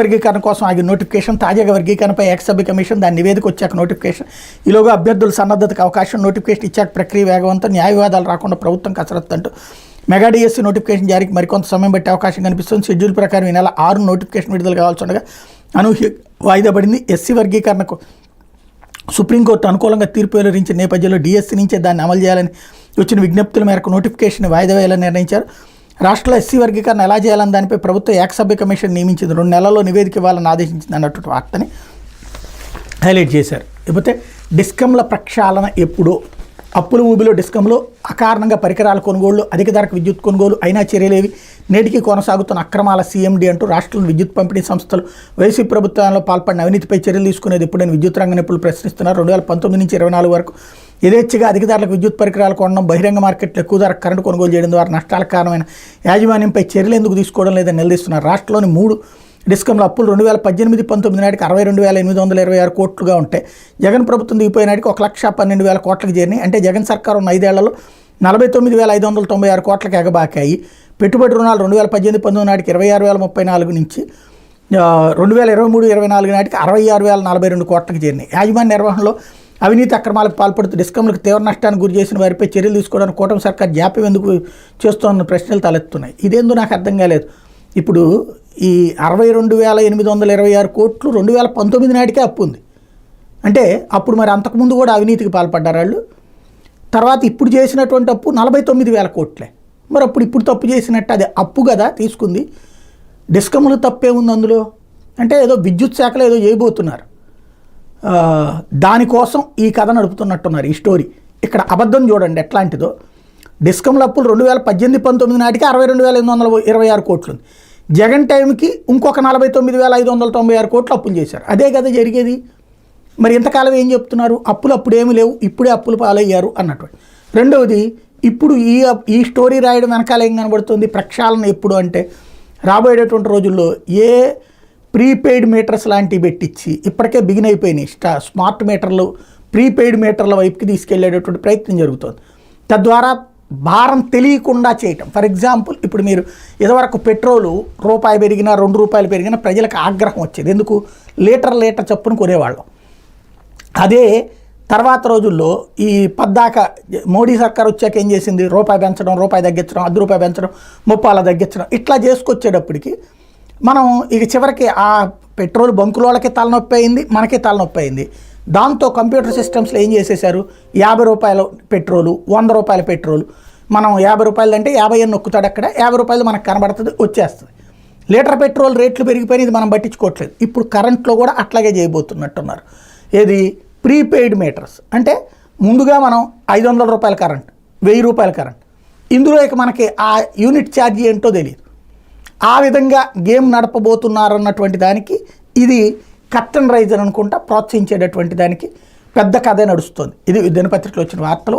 వర్గీకరణ కోసం ఆగిన నోటిఫికేషన్, తాజాగా వర్గీకరణపై ఎక్స్-సభ్య కమిషన్ దాని నివేదిక వచ్చాక నోటిఫికేషన్, ఈలోగా అభ్యర్థుల సన్నద్ధతకు అవకాశం, నోటిఫికేషన్ ఇచ్చాక ప్రక్రియ వేగవంతం, న్యాయ వివాదాలు రాకుండా ప్రభుత్వం కసరత్తు అంటూ మెగా డిఎస్సి నోటిఫికేషన్ జారీకి మరికొంత సమయం బట్టే అవకాశం కనిపిస్తుంది. షెడ్యూల్ ప్రకారం ఈ నెల 6 నోటిఫికేషన్ విడుదల కావాల్సి ఉండగా అనూహ్య వాయిదా పడింది. ఎస్సీ వర్గీకరణకు సుప్రీంకోర్టు అనుకూలంగా తీర్పు వెలువరించిన నేపథ్యంలో డిఎస్సి నుంచే దాన్ని అమలు చేయాలని వచ్చిన విజ్ఞప్తుల మేరకు నోటిఫికేషన్ వాయిదా వేయాలని నిర్ణయించారు. రాష్ట్రంలో ఎస్సీ వర్గీకరణ ఎలా చేయాలని దానిపై ప్రభుత్వం ఏకసభ్య కమిషన్ నియమించింది. 2 నెలల్లో నివేదిక ఇవ్వాలని ఆదేశించింది అన్నటువంటి వార్తని హైలైట్ చేశారు. ఇకపోతే డిస్కంల ప్రక్షాళన ఎప్పుడో, అప్పుల ఊబిలో డిస్కంలో అకారణంగా పరికరాల కొనుగోళ్లు, అధిక ధరకు విద్యుత్ కొనుగోలు అయినా చర్యలేవి, నేటికి కొనసాగుతున్న అక్రమాల సీఎండీ అంటూ రాష్ట్రంలో విద్యుత్ పంపిణీ సంస్థలు వైసీపీ ప్రభుత్వంలో పాల్పడిన అవినీతిపై చర్యలు తీసుకునేది ఎప్పుడైనా విద్యుత్ రంగ నిపుణులు ప్రశ్నిస్తున్నారు. 2019 నుంచి 24 వరకు యథేచ్ఛగా అధిక ధరలకు విద్యుత్ పరికరాలు కొనడం, బహిరంగ మార్కెట్లో ఎక్కువ ధరకు కరెంటు కొనుగోలు చేయడం ద్వారా నష్టాలకు కారణమైన యాజమాన్యంపై చర్యలు ఎందుకు తీసుకోవడం లేదని నిలదీస్తున్నారు. రాష్ట్రంలోని 3 డిస్కంల అప్పులు 2018-19 నాటికి 62,826 కోట్లుగా ఉంటే జగన్ ప్రభుత్వం దిగిపోయిన నాటికి 1,12,000 కోట్లకు చేరినాయి. అంటే జగన్ సర్కారు ఉన్న 5 ఏళ్లలో 49,596 కోట్లకు ఎగబాకాయి. పెట్టుబడి రుణాలు 2018-19 నాటికి 26,034 నుంచి 2023-24 నాటికి 66,042 కోట్లకు చేరినాయి. యాజమాన్య నిర్వహణలో అవినీతి అక్రమాలకు పాల్పడుతూ డిస్కంలకు తీవ్ర నష్టానికి గురి చేసిన వారిపై చర్యలు తీసుకోవడానికి కూటమి సర్కార్ జాప్యం ఎందుకు చేస్తోన్న ప్రశ్నలు తలెత్తున్నాయి. ఇదేందో నాకు అర్థం కాలేదు. ఇప్పుడు ఈ 62,826 కోట్లు 2019 నాటికే అప్పు ఉంది. అంటే అప్పుడు మరి అంతకుముందు కూడా అవినీతికి పాల్పడ్డారు వాళ్ళు. తర్వాత ఇప్పుడు చేసినటువంటి అప్పు 49,000 కోట్లే. మరి అప్పుడు ఇప్పుడు తప్పు చేసినట్టు అది అప్పు కదా తీసుకుంది. డిస్కంలు తప్పే ఉంది అందులో. అంటే ఏదో విద్యుత్ శాఖలో ఏదో చేయబోతున్నారు, దానికోసం ఈ కథ నడుపుతున్నట్టున్నారు. ఈ స్టోరీ ఇక్కడ అబద్ధం చూడండి ఎట్లాంటిదో. డిస్కంల అప్పులు 2018-19 నాటికి 62,826 కోట్లు ఉంది. జగన్ టైంకి ఇంకొక 49,596 కోట్లు అప్పులు చేశారు. అదే కదా జరిగేది. మరి ఇంతకాలం ఏం చెప్తున్నారు? అప్పులు అప్పుడేమీ లేవు, ఇప్పుడే అప్పులు పాలయ్యారు అన్నటువంటి. రెండవది, ఇప్పుడు ఈ స్టోరీ రాయడం వెనకాల ఏం కనబడుతుంది? ప్రక్షాళన ఎప్పుడు అంటే రాబోయేటటువంటి రోజుల్లో ఏ ప్రీపెయిడ్ మీటర్స్ లాంటివి పెట్టించి ఇప్పటికే బిగిన్ అయిపోయినాయి స్మార్ట్ మీటర్లు, ప్రీపెయిడ్ మీటర్ల వైపుకి తీసుకెళ్లేటటువంటి ప్రయత్నం జరుగుతుంది. తద్వారా భారం తెలియకుండా చేయటం. ఫర్ ఎగ్జాంపుల్, ఇప్పుడు మీరు ఇదివరకు పెట్రోలు రూపాయి పెరిగినా 2 రూపాయలు పెరిగినా ప్రజలకు ఆగ్రహం వచ్చేది. ఎందుకు? లీటర్ చప్పును కొనేవాళ్ళం. అదే తర్వాత రోజుల్లో ఈ పద్దాక మోడీ సర్కార్ వచ్చాక ఏం చేసింది? రూపాయి పెంచడం, రూపాయి తగ్గించడం, ₹10 పెంచడం, 30 తగ్గించడం, ఇట్లా చేసుకొచ్చేటప్పటికి మనం ఇక చివరికి ఆ పెట్రోల్ బంకుల వాళ్ళకి తలనొప్పి అయింది, మనకి తలనొప్పి అయింది. దాంతో కంప్యూటర్ సిస్టమ్స్లో ఏం చేసేసారు? ₹50 పెట్రోలు, ₹100 పెట్రోలు, మనం ₹50 అంటే 50 అని నొక్కుతాడు, అక్కడ ₹50 మనకు కనబడుతుంది, వచ్చేస్తుంది. లీటర్ పెట్రోల్ రేట్లు పెరిగిపోయినాయి, ఇది మనం పట్టించుకోవట్లేదు. ఇప్పుడు కరెంట్లో కూడా అట్లాగే చేయబోతున్నట్టున్నారు. ఏది? Prepaid meters. అంటే ముందుగా మనం ₹500 కరెంట్, ₹1,000 కరెంట్, ఇందులో ఇక మనకి ఆ యూనిట్ ఛార్జీ ఏంటో తెలియదు. ఆ విధంగా గేమ్ నడపబోతున్నారన్నటువంటి దానికి ఇది కర్టన్ రైజర్ అనుకుంటా ప్రోత్సహించేటటువంటి దానికి పెద్ద కథే నడుస్తుంది. ఇది దినపత్రికలో వచ్చిన వార్తలు.